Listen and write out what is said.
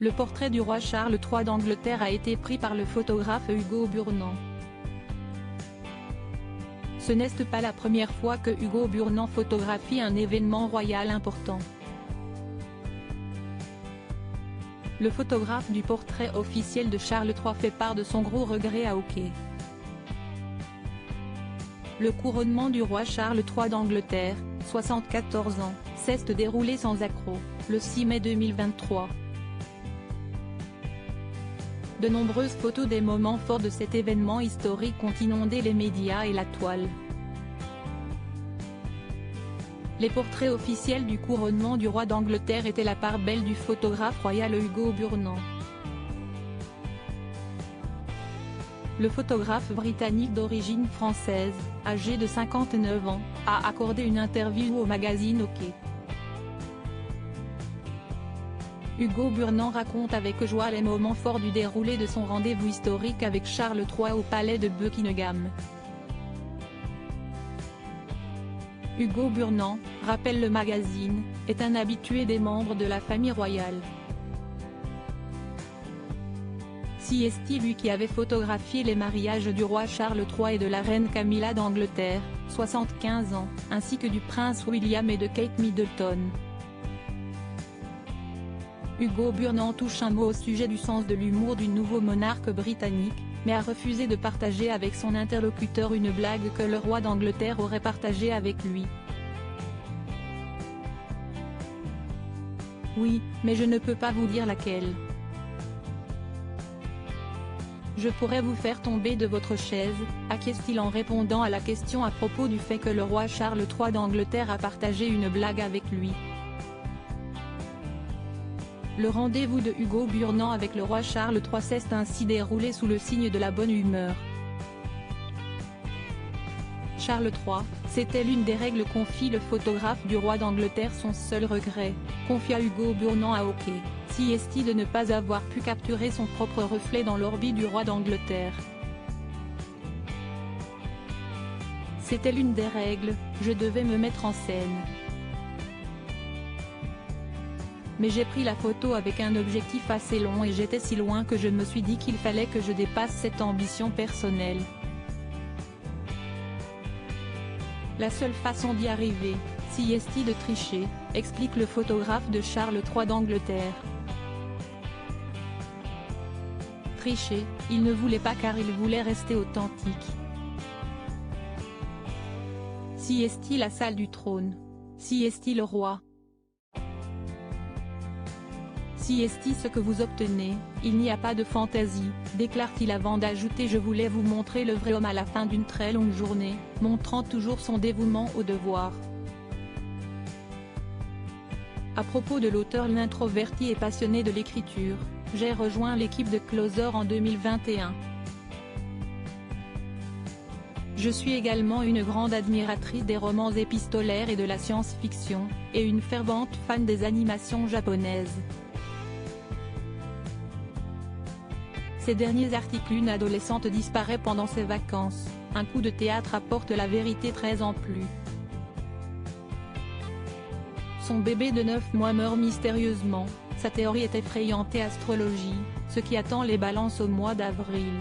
Le portrait du roi Charles III d'Angleterre a été pris par le photographe Hugo Burnand. Ce n'est pas la première fois que Hugo Burnand photographie un événement royal important. Le photographe du portrait officiel de Charles III fait part de son gros regret à Hockey. Le couronnement du roi Charles III d'Angleterre, 74 ans, s'est déroulé sans accroc, le 6 mai 2023. De nombreuses photos des moments forts de cet événement historique ont inondé les médias et la toile. Les portraits officiels du couronnement du roi d'Angleterre étaient la part belle du photographe royal Hugo Burnand. Le photographe britannique d'origine française, âgé de 59 ans, a accordé une interview au magazine Hockey. Hugo Burnand raconte avec joie les moments forts du déroulé de son rendez-vous historique avec Charles III au palais de Buckingham. Hugo Burnand, rappelle le magazine, est un habitué des membres de la famille royale. C'est lui qui avait photographié les mariages du roi Charles III et de la reine Camilla d'Angleterre, 75 ans, ainsi que du prince William et de Kate Middleton. Hugo Burnand touche un mot au sujet du sens de l'humour du nouveau monarque britannique, mais a refusé de partager avec son interlocuteur une blague que le roi d'Angleterre aurait partagée avec lui. Oui, mais je ne peux pas vous dire laquelle. Je pourrais vous faire tomber de votre chaise, acquiesce-t-il en répondant à la question à propos du fait que le roi Charles III d'Angleterre a partagé une blague avec lui. Le rendez-vous de Hugo Burnand avec le roi Charles III s'est ainsi déroulé sous le signe de la bonne humeur. Charles III, c'était l'une des règles, confie le photographe du roi d'Angleterre son seul regret, confia Hugo Burnand à Hockey, c'est de ne pas avoir pu capturer son propre reflet dans l'orbite du roi d'Angleterre. C'était l'une des règles, je devais me mettre en scène. Mais j'ai pris la photo avec un objectif assez long et j'étais si loin que je me suis dit qu'il fallait que je dépasse cette ambition personnelle. La seule façon d'y arriver, c'est de tricher, explique le photographe de Charles III d'Angleterre. Tricher, il ne voulait pas car il voulait rester authentique. C'est la salle du trône. C'est le roi. C'est ce que vous obtenez, il n'y a pas de fantaisie, déclare-t-il avant d'ajouter: je voulais vous montrer le vrai homme à la fin d'une très longue journée, montrant toujours son dévouement au devoir. À propos de l'auteur l'introverti et passionné de l'écriture, j'ai rejoint l'équipe de Closer en 2021. Je suis également une grande admiratrice des romans épistolaires et de la science-fiction, et une fervente fan des animations japonaises. Ces derniers articles: une adolescente disparaît pendant ses vacances, un coup de théâtre apporte la vérité 13 ans plus. Son bébé de 9 mois meurt mystérieusement, sa théorie est effrayante et astrologie, ce qui attend les balances au mois d'avril.